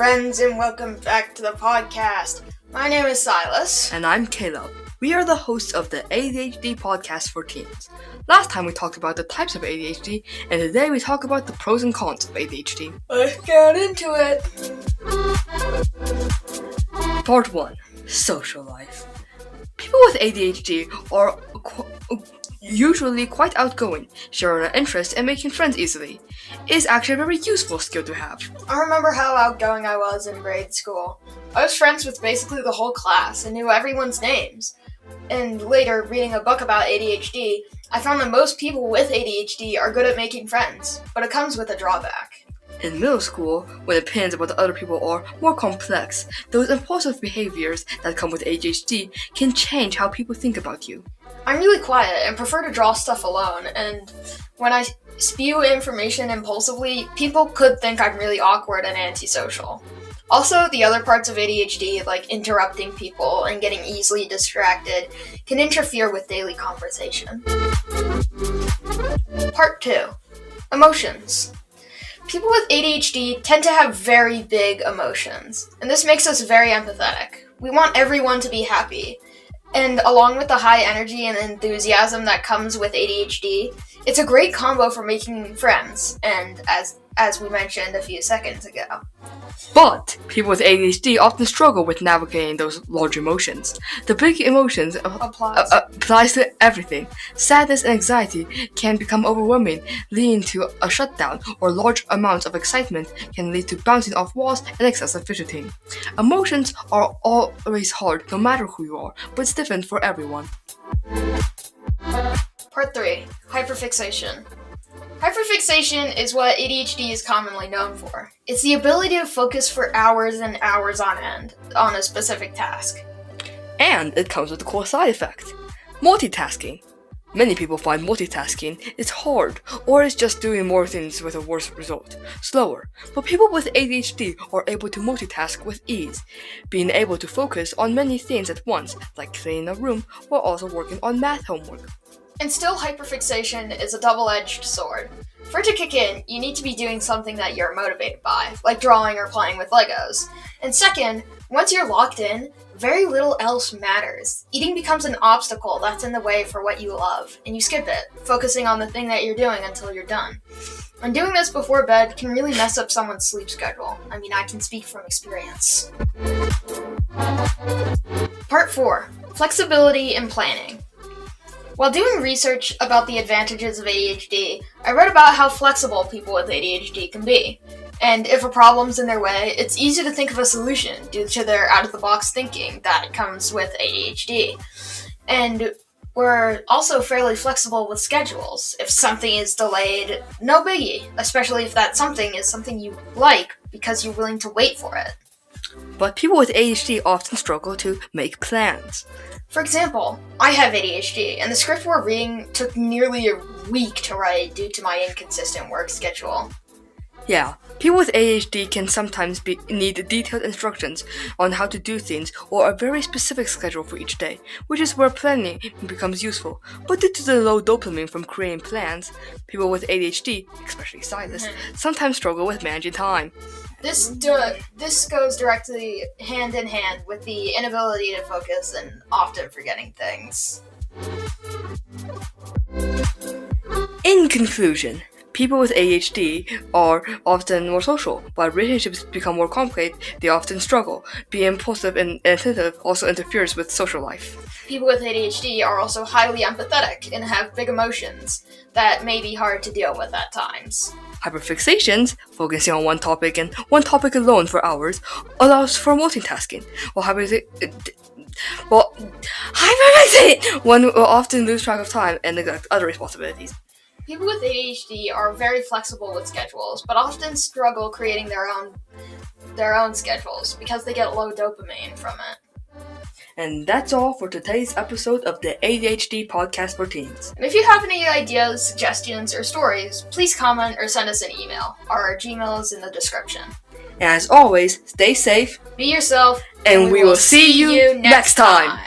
friends, and welcome back to the podcast. My name is Silas. And I'm Caleb. We are the hosts of the ADHD Podcast for teens. Last time we talked about the types of ADHD, and today we talk about the pros and cons of ADHD. Let's get into it. Part 1. Social life. People with ADHD are usually quite outgoing, sharing an interest and making friends easily. It is actually a very useful skill to have. I remember how outgoing I was in grade school. I was friends with basically the whole class and knew everyone's names. And later, reading a book about ADHD, I found that most people with ADHD are good at making friends, but it comes with a drawback. In middle school, when opinions about the other people are more complex, those impulsive behaviors that come with ADHD can change how people think about you. I'm really quiet and prefer to draw stuff alone, and when I spew information impulsively, people could think I'm really awkward and antisocial. Also, the other parts of ADHD, like interrupting people and getting easily distracted, can interfere with daily conversation. Part 2. Emotions. People with ADHD tend to have very big emotions, and this makes us very empathetic. We want everyone to be happy, and along with the high energy and enthusiasm that comes with ADHD, it's a great combo for making friends, and as we mentioned a few seconds ago. But people with ADHD often struggle with navigating those large emotions. The big emotions applies to everything. Sadness and anxiety can become overwhelming, leading to a shutdown, or large amounts of excitement can lead to bouncing off walls and excessive fidgeting. Emotions are always hard, no matter who you are, but it's different for everyone. Part 3. Hyperfixation. Hyperfixation is what ADHD is commonly known for. It's the ability to focus for hours and hours on end on a specific task. And it comes with a cool side effect. Multitasking. Many people find multitasking is hard, or is just doing more things with a worse result, slower. But people with ADHD are able to multitask with ease, being able to focus on many things at once, like cleaning a room while also working on math homework. And still, hyperfixation is a double-edged sword. For it to kick in, you need to be doing something that you're motivated by, like drawing or playing with Legos. And second, once you're locked in, very little else matters. Eating becomes an obstacle that's in the way for what you love, and you skip it, focusing on the thing that you're doing until you're done. And doing this before bed can really mess up someone's sleep schedule. I mean, I can speak from experience. Part 4. Flexibility and planning. While doing research about the advantages of ADHD, I read about how flexible people with ADHD can be. And if a problem's in their way, it's easy to think of a solution due to their out-of-the-box thinking that comes with ADHD. And we're also fairly flexible with schedules. If something is delayed, no biggie, especially if that something is something you like because you're willing to wait for it. But people with ADHD often struggle to make plans. For example, I have ADHD, and the script we're reading took nearly a week to write due to my inconsistent work schedule. Yeah, people with ADHD can sometimes need detailed instructions on how to do things or a very specific schedule for each day, which is where planning becomes useful. But due to the low dopamine from creating plans, people with ADHD, especially Silas, sometimes struggle with managing time. This goes directly hand in hand with the inability to focus and often forgetting things. In conclusion, people with ADHD are often more social. While relationships become more complicated, they often struggle. Being impulsive and inattentive also interferes with social life. People with ADHD are also highly empathetic and have big emotions that may be hard to deal with at times. Hyperfixations, focusing on one topic and one topic alone for hours, allows for multitasking. One will often lose track of time and neglect other responsibilities. People with ADHD are very flexible with schedules, but often struggle creating their own schedules because they get low dopamine from it. And that's all for today's episode of the ADHD Podcast for Teens. And if you have any ideas, suggestions, or stories, please comment or send us an email. Our Gmail is in the description. And as always, stay safe, be yourself, and we will see you next time.